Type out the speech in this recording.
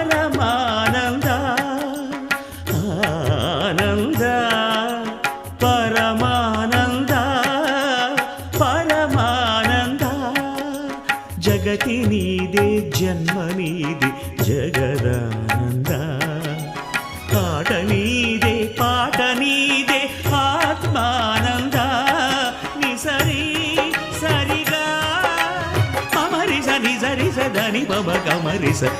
పరమానంద ఆనంద పరమానంద పరమానంద జగతి నీదే జన్మ నీది జగదానంద ఆట నీదే పాట నీదే ఆత్మానంద నిసరి సరిగా మమరి సని సరి సదని బబ కమరి స